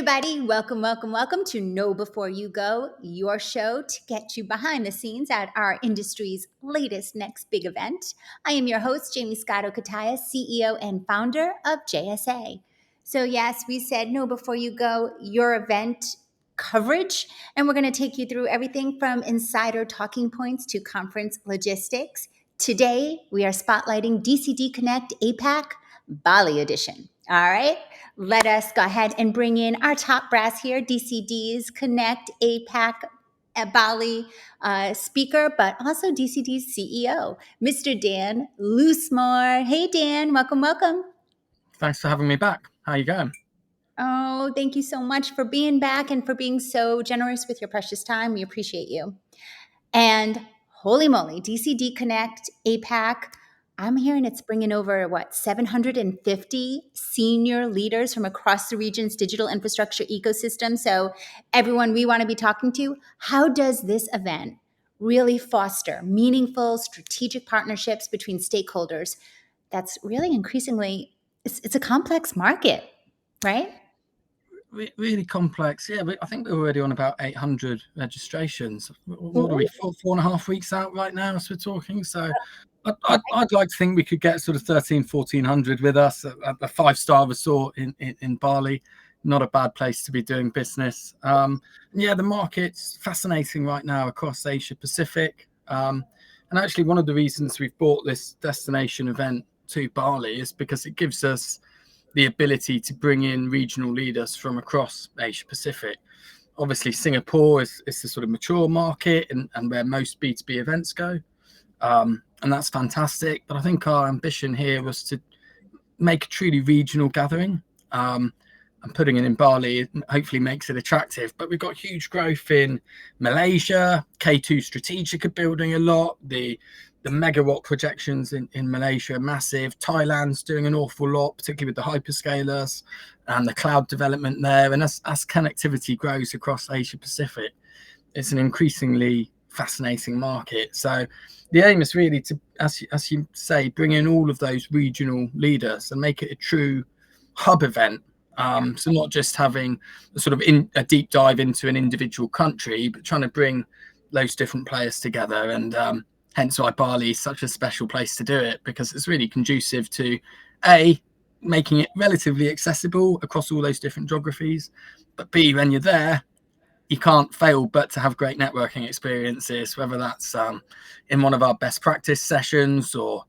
everybody. Welcome, welcome, welcome to Know Before You Go, your show to get you behind the scenes at our industry's latest next big event. I am your host, Jamie Scotto Kataya, CEO and founder of JSA. So, yes, we said Know Before You Go, your event coverage, and we're going to take you through everything from insider talking points to conference logistics. Today, we are spotlighting DCD Connect APAC Bali edition. All right. Let us go ahead and bring in our top brass here, DCD's Connect APAC at Bali speaker, but also DCD's CEO, Mr. Dan Loosemore. Hey, Dan, welcome, welcome. Thanks for having me back. How you going? Oh, thank you so much for being back and for being so generous with your precious time. We appreciate you. And holy moly, DCD Connect APAC. I'm hearing it's bringing over, 750 senior leaders from across the region's digital infrastructure ecosystem. So everyone we want to be talking to, how does this event really foster meaningful strategic partnerships between stakeholders? That's really increasingly, it's a complex market, right? Really complex. Yeah, I think we're already on about 800 registrations. What are we, 4.5 weeks out right now as we're talking? So I'd like to think we could get sort of 1,400 with us at a 5-star resort in Bali. Not a bad place to be doing business. Yeah, the market's fascinating right now across Asia Pacific. And actually, one of the reasons we've bought this destination event to Bali is because it gives us the ability to bring in regional leaders from across Asia Pacific. Obviously, Singapore is the sort of mature market and where most B2B events go. And that's fantastic. But I think our ambition here was to make a truly regional gathering. And putting it in Bali hopefully makes it attractive. But we've got huge growth in Malaysia. K2 Strategic are building a lot. The megawatt projections in Malaysia are massive. Thailand's doing an awful lot, particularly with the hyperscalers and the cloud development there. And as connectivity grows across Asia Pacific, it's an increasingly fascinating market. So the aim is really to, as you say, bring in all of those regional leaders and make it a true hub event. So not just having a sort of a deep dive into an individual country, but trying to bring those different players together. And hence why Bali is such a special place to do it, because it's really conducive to making it relatively accessible across all those different geographies, but B, when you're there, you can't fail but to have great networking experiences, whether that's in one of our best practice sessions or,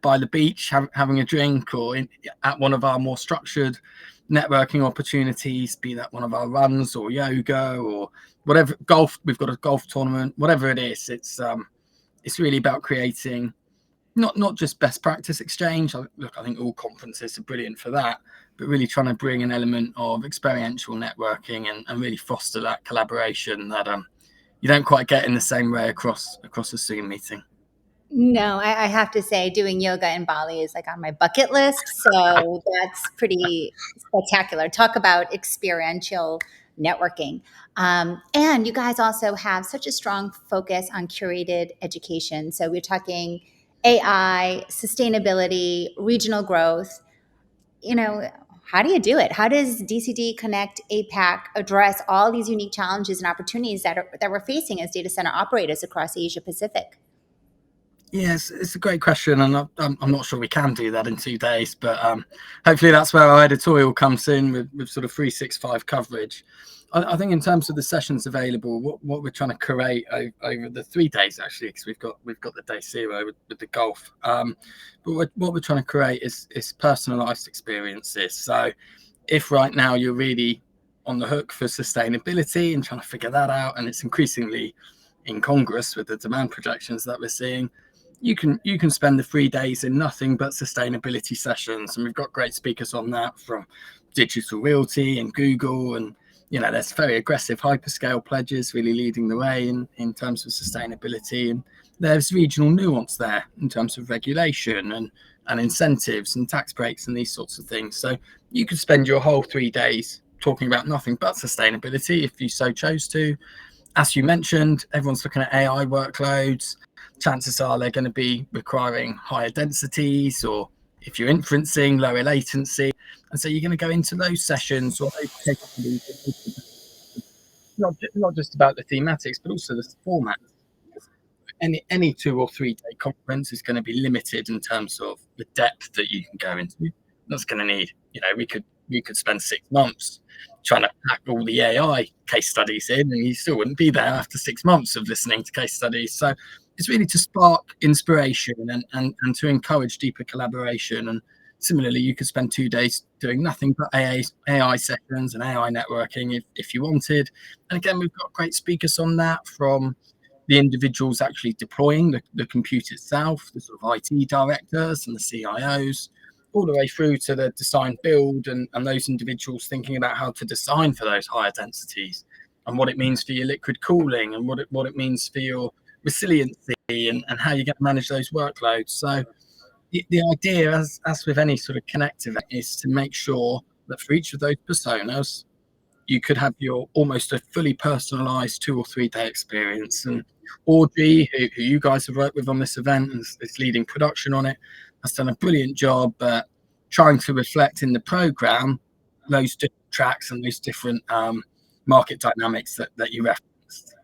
by the beach having a drink, or at one of our more structured networking opportunities, be that one of our runs or yoga or whatever, golf, we've got a golf tournament, whatever it is. It's really about creating not just best practice exchange. I think all conferences are brilliant for that, but really trying to bring an element of experiential networking and really foster that collaboration that you don't quite get in the same way across a Zoom meeting. No, I have to say doing yoga in Bali is like on my bucket list. So that's pretty spectacular. Talk about experiential networking. And you guys also have such a strong focus on curated education. So we're talking AI, sustainability, regional growth. How do you do it? How does DCD Connect APAC address all these unique challenges and opportunities that we're facing as data center operators across Asia Pacific? Yes, it's a great question, and I'm not sure we can do that in 2 days, but hopefully that's where our editorial comes in with sort of 365 coverage. I think in terms of the sessions available, what we're trying to curate over the 3 days, actually, because we've got the day 0 with the golf. But what we're trying to create is personalised experiences. So if right now you're really on the hook for sustainability and trying to figure that out, and it's increasingly incongruous with the demand projections that we're seeing, you can spend the 3 days in nothing but sustainability sessions, and we've got great speakers on that from Digital Realty and Google, and there's very aggressive hyperscale pledges really leading the way in terms of sustainability, and there's regional nuance there in terms of regulation and incentives and tax breaks and these sorts of things. So you could spend your whole 3 days talking about nothing but sustainability if you so chose to. As you mentioned, everyone's looking at AI workloads. Chances are they're going to be requiring higher densities, or if you're inferencing, lower latency. And so you're going to go into those sessions or those case studies, not just about the thematics, but also the format. Any 2 or 3 day conference is going to be limited in terms of the depth that you can go into. That's going to need, we could spend 6 months trying to pack all the AI case studies in, and you still wouldn't be there after 6 months of listening to case studies. So it's really to spark inspiration and to encourage deeper collaboration. And similarly, you could spend 2 days doing nothing but AI sessions and AI networking if you wanted. And again, we've got great speakers on that, from the individuals actually deploying the compute itself, the sort of IT directors and the CIOs, all the way through to the design build and those individuals thinking about how to design for those higher densities and what it means for your liquid cooling and what it means for your resiliency and how you're going to manage those workloads. So the idea, as with any sort of connective, is to make sure that for each of those personas, you could have your almost a fully personalized 2 or 3 day experience. And Audrey, who you guys have worked with on this event and is leading production on it, has done a brilliant job trying to reflect in the program those different tracks and those different market dynamics that you referenced.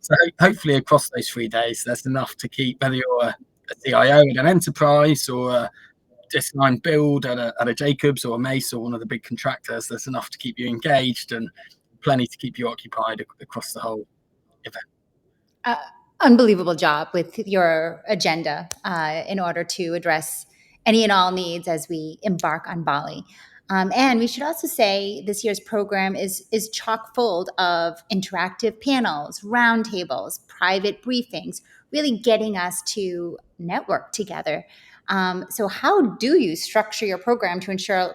So hopefully across those 3 days, there's enough to keep, whether you're a CIO at an enterprise or a design build at a Jacobs or a Mace or one of the big contractors, there's enough to keep you engaged and plenty to keep you occupied across the whole event. Unbelievable job with your agenda in order to address any and all needs as we embark on Bali. And we should also say this year's program is chock full of interactive panels, roundtables, private briefings, really getting us to network together. So how do you structure your program to ensure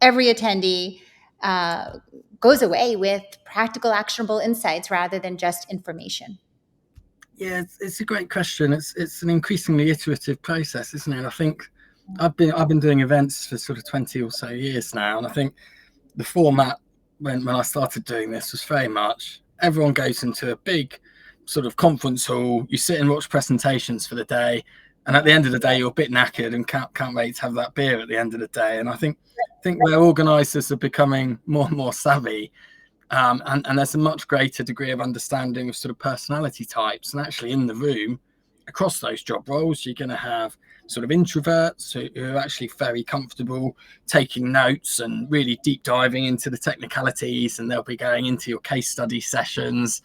every attendee goes away with practical, actionable insights rather than just information? Yeah, it's a great question. It's an increasingly iterative process, isn't it? I think I've been doing events for sort of 20 or so years now, and I think the format when I started doing this was very much everyone goes into a big sort of conference hall, you sit and watch presentations for the day, and at the end of the day you're a bit knackered and can't wait to have that beer at the end of the day. And I think where organisers are becoming more and more savvy, and there's a much greater degree of understanding of sort of personality types. And actually in the room, across those job roles, you're going to have sort of introverts who are actually very comfortable taking notes and really deep diving into the technicalities, and they'll be going into your case study sessions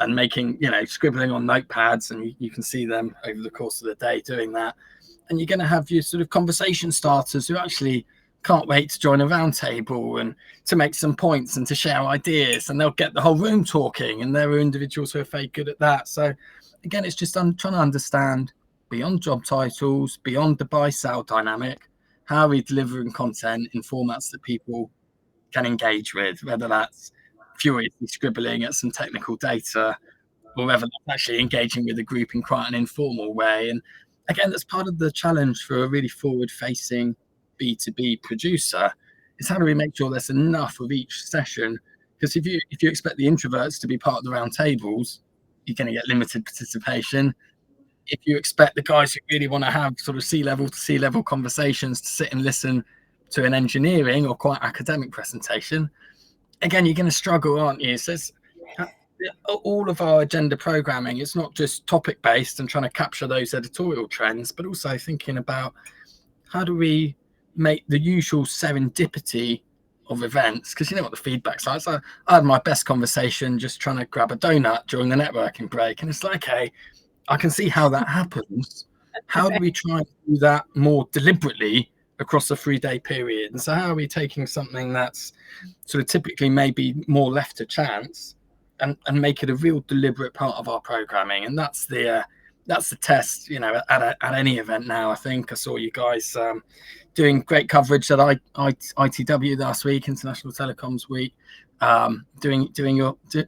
and making, scribbling on notepads, and you can see them over the course of the day doing that. And you're going to have your sort of conversation starters who actually can't wait to join a round table and to make some points and to share ideas, and they'll get the whole room talking, and there are individuals who are very good at that. So again, it's just trying to understand beyond job titles, beyond the buy-sell dynamic, how are we delivering content in formats that people can engage with, whether that's furiously scribbling at some technical data or whether that's actually engaging with a group in quite an informal way. And again, that's part of the challenge for a really forward-facing B2B producer, is how do we make sure there's enough of each session? Because if you expect the introverts to be part of the round tables, you're going to get limited participation. If you expect the guys who really want to have sort of C-level to C-level conversations to sit and listen to an engineering or quite academic presentation, again, you're going to struggle, aren't you? So all of our agenda programming is not just topic-based and trying to capture those editorial trends, but also thinking about how do we make the usual serendipity of events, because you know what the feedback's like. So I had my best conversation just trying to grab a donut during the networking break, and it's like, hey, I can see how that happens. How do we try and do that more deliberately across a 3-day period? And so how are we taking something that's sort of typically maybe more left to chance and make it a real deliberate part of our programming? And that's the test, at any event now. I think I saw you guys doing great coverage at ITW last week, International Telecoms Week,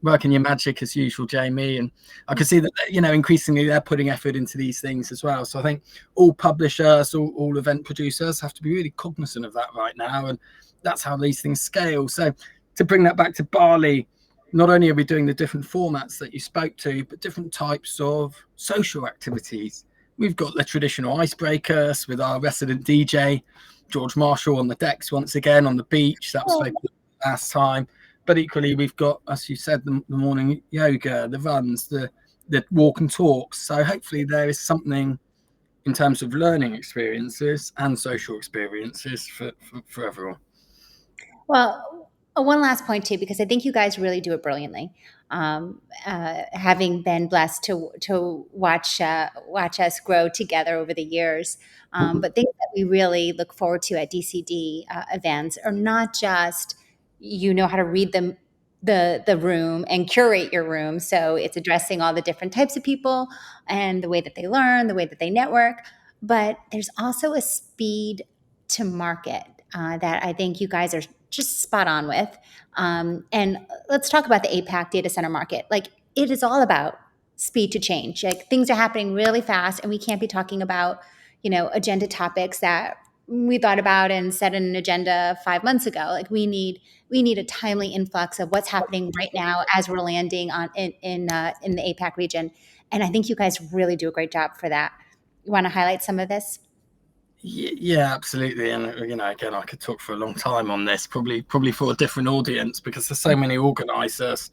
working your magic as usual, Jamie. And I can see that, increasingly they're putting effort into these things as well. So I think all publishers, all event producers have to be really cognizant of that right now. And that's how these things scale. So to bring that back to Bali, not only are we doing the different formats that you spoke to, but different types of social activities. we've got the traditional icebreakers with our resident DJ, George Marshall, on the decks once again on the beach. That was very cool last time. But equally, we've got, as you said, the morning yoga, the runs, the walk and talks. So hopefully there is something in terms of learning experiences and social experiences for everyone. Well, one last point too, because I think you guys really do it brilliantly. Having been blessed to watch us grow together over the years, but things that we really look forward to at DCD events are not just how to read the room and curate your room, so it's addressing all the different types of people and the way that they learn, the way that they network, but there's also a speed to market that I think you guys are just spot on with. And let's talk about the APAC data center market. Like, it is all about speed to change. Like, things are happening really fast, and we can't be talking about, agenda topics that we thought about and set in an agenda 5 months ago. Like, we need a timely influx of what's happening right now as we're landing in the APAC region. And I think you guys really do a great job for that. You want to highlight some of this? Yeah, absolutely. And again, I could talk for a long time on this, probably for a different audience, because there's so many organisers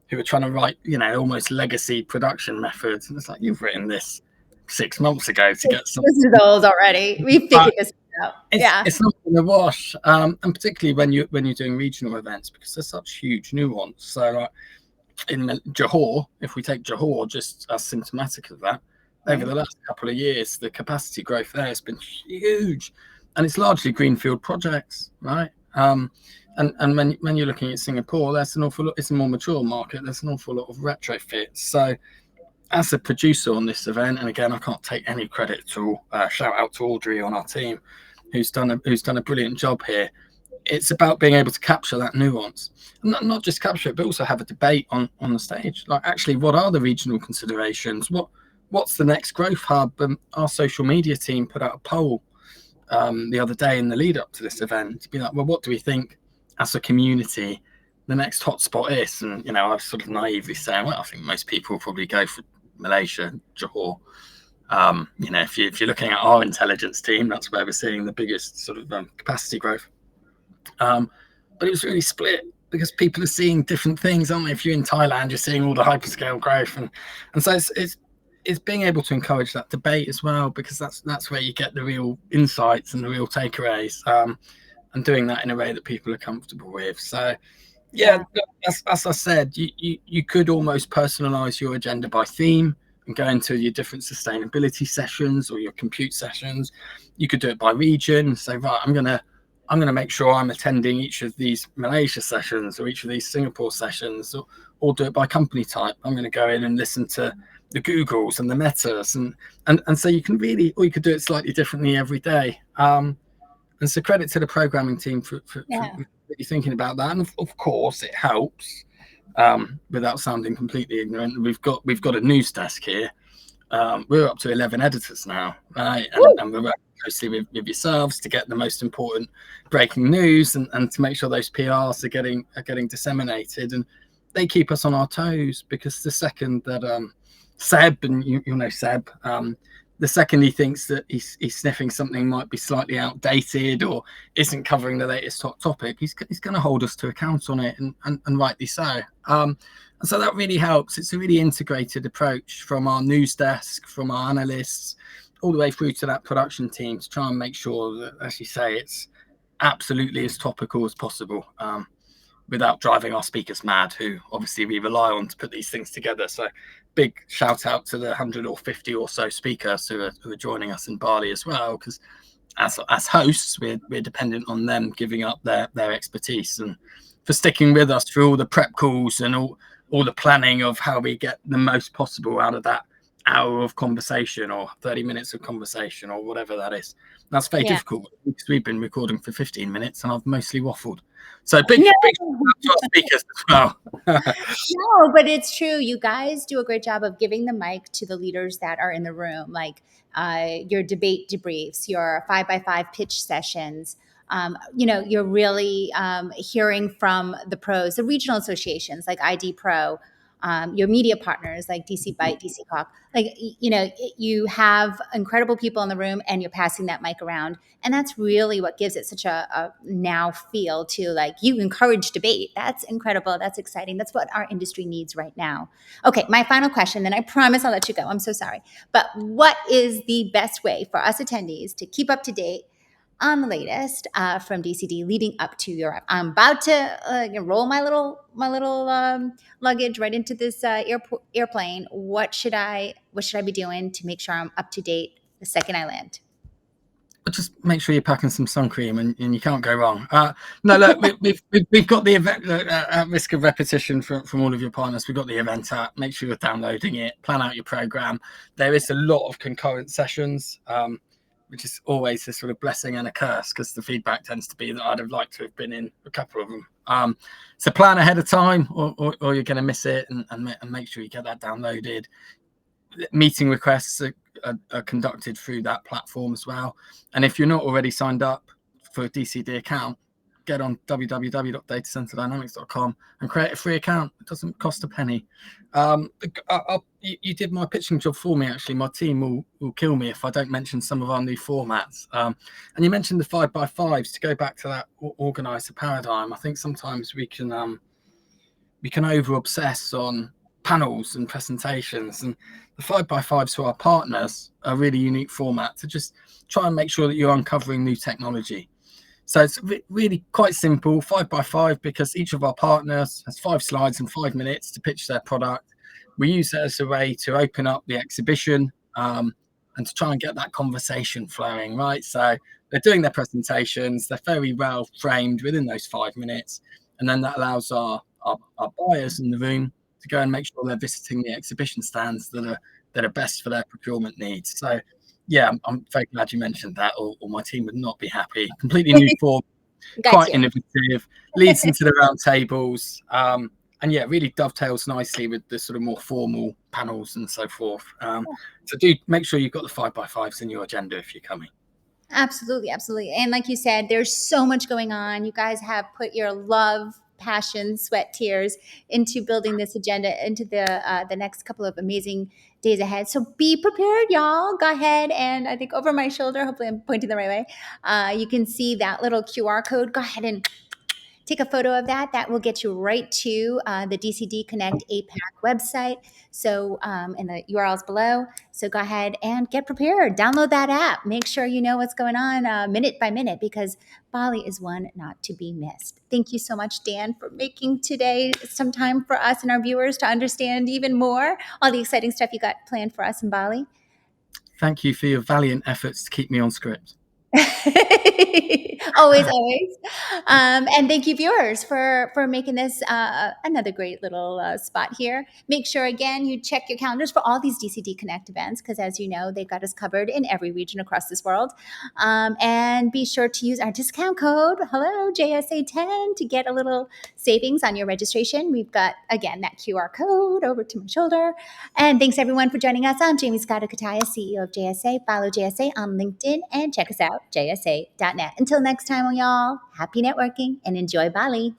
who are trying to write, almost legacy production methods, and it's like, you've written this 6 months ago to get some. This is old already. We've figured this out. It's not going to wash, and particularly when you're doing regional events, because there's such huge nuance. So in Johor, if we take Johor just as symptomatic of that, over the last couple of years, the capacity growth there has been huge, and it's largely greenfield projects, right? And when you're looking at Singapore, there's an awful lot. It's a more mature market. There's an awful lot of retrofits. So, as a producer on this event, and again, I can't take any credit at all. Shout out to Audrey on our team, who's done a brilliant job here. It's about being able to capture that nuance, and not just capture it, but also have a debate on the stage. Like, actually, what are the regional considerations? What's the next growth hub? Our social media team put out a poll the other day in the lead up to this event to be like, well, what do we think as a community the next hotspot is? And I was sort of naively saying, well, I think most people probably go for Malaysia, Johor. If you're looking at our intelligence team, that's where we're seeing the biggest sort of capacity growth. But it was really split, because people are seeing different things, aren't they? If you're in Thailand, you're seeing all the hyperscale growth, and so it's being able to encourage that debate as well, because that's where you get the real insights and the real takeaways, and doing that in a way that people are comfortable with. So yeah, as I said, you could almost personalize your agenda by theme and go into your different sustainability sessions or your compute sessions. You could do it by region. Say, right, I'm gonna make sure I'm attending each of these Malaysia sessions or each of these Singapore sessions, or do it by company type. I'm going to go in and listen to the Googles and the Metas, and so you can really, or you could do it slightly differently every day. And so credit to the programming team for really thinking about that. And of course, it helps, without sounding completely ignorant. We've got a news desk here. We're up to 11 editors now, right? And we're working closely with yourselves to get the most important breaking news and to make sure those PRs are getting disseminated, and they keep us on our toes, because the second that Seb, and you'll know Seb, the second he thinks that he's sniffing something might be slightly outdated or isn't covering the latest hot topic, he's going to hold us to account on it, and rightly so. And so that really helps. It's a really integrated approach from our news desk, from our analysts, all the way through to that production team, to try and make sure that, as you say, it's absolutely as topical as possible, without driving our speakers mad, who obviously we rely on to put these things together. So big shout out to the 100 or 50 or so speakers who are joining us in Bali as well, because as hosts, we're dependent on them giving up their expertise, and for sticking with us through all the prep calls and all the planning of how we get the most possible out of that hour of conversation or 30 minutes of conversation or whatever that is. That's very difficult, because we've been recording for 15 minutes and I've mostly waffled. So big to our speakers as well. No, but it's true. You guys do a great job of giving the mic to the leaders that are in the room, like your debate debriefs, your 5x5 pitch sessions. You're really hearing from the pros, the regional associations like ID Pro, your media partners like DC Byte, DC Hawk. Like, you have incredible people in the room and you're passing that mic around. And that's really what gives it such a now feel to, like, you encourage debate. That's incredible. That's exciting. That's what our industry needs right now. Okay, my final question, then I promise I'll let you go. I'm so sorry. But what is the best way for us attendees to keep up to date on the latest from DCD leading up to Europe? I'm about to roll my little luggage right into this airplane. What should I be doing to make sure I'm up to date the second I land? But just make sure you're packing some sun cream, and you can't go wrong. No, look, we've got the event at risk of repetition from all of your partners. We've got the event app. Make sure you're downloading it. Plan out your program. There is a lot of concurrent sessions, which is always a sort of blessing and a curse, because the feedback tends to be that I'd have liked to have been in a couple of them. So plan ahead of time, or you're going to miss it, and make sure you get that downloaded. Meeting requests are conducted through that platform as well. And if you're not already signed up for a DCD account, get on www.datacenterdynamics.com and create a free account. It doesn't cost a penny. You did my pitching job for me, actually. My team will kill me if I don't mention some of our new formats. And you mentioned the 5x5s. To go back to that organizer paradigm, I think sometimes we can over obsess on panels and presentations, and the 5x5s to our partners are a really unique format to just try and make sure that you're uncovering new technology. So it's really quite simple, 5x5, because each of our partners has 5 slides and 5 minutes to pitch their product. We use it as a way to open up the exhibition and to try and get that conversation flowing, right? So they're doing their presentations, they're very well framed within those 5 minutes, and then that allows our buyers in the room to go and make sure they're visiting the exhibition stands that are best for their procurement needs. So yeah, I'm very glad you mentioned that, or my team would not be happy. Completely new form, quite innovative, leads into the round tables, and yeah, really dovetails nicely with the sort of more formal panels and so forth. So do make sure you've got the 5x5s in your agenda if you're coming. Absolutely, absolutely. And like you said, there's so much going on. You guys have put your love, passion, sweat, tears into building this agenda into the next couple of amazing days ahead. So be prepared, y'all. Go ahead, and I think over my shoulder, hopefully I'm pointing the right way, you can see that little QR code. Go ahead and take a photo of that. That will get you right to the DCD Connect APAC website. So, and the URLs below. So go ahead and get prepared. Download that app. Make sure you know what's going on minute by minute, because Bali is one not to be missed. Thank you so much, Dan, for making today some time for us and our viewers to understand even more all the exciting stuff you got planned for us in Bali. Thank you for your valiant efforts to keep me on script. Always, always. And thank you, viewers, for making this another great little spot here. Make sure, again, you check your calendars for all these DCD Connect events, because as you know, they've got us covered in every region across this world. And be sure to use our discount code, hello, JSA10, to get a little savings on your registration. We've got, again, that QR code over to my shoulder. And thanks, everyone, for joining us. I'm Jamie Scotto-Kataya, CEO of JSA. Follow JSA on LinkedIn and check us out, jsa.net. Until next time, y'all, happy networking and enjoy Bali.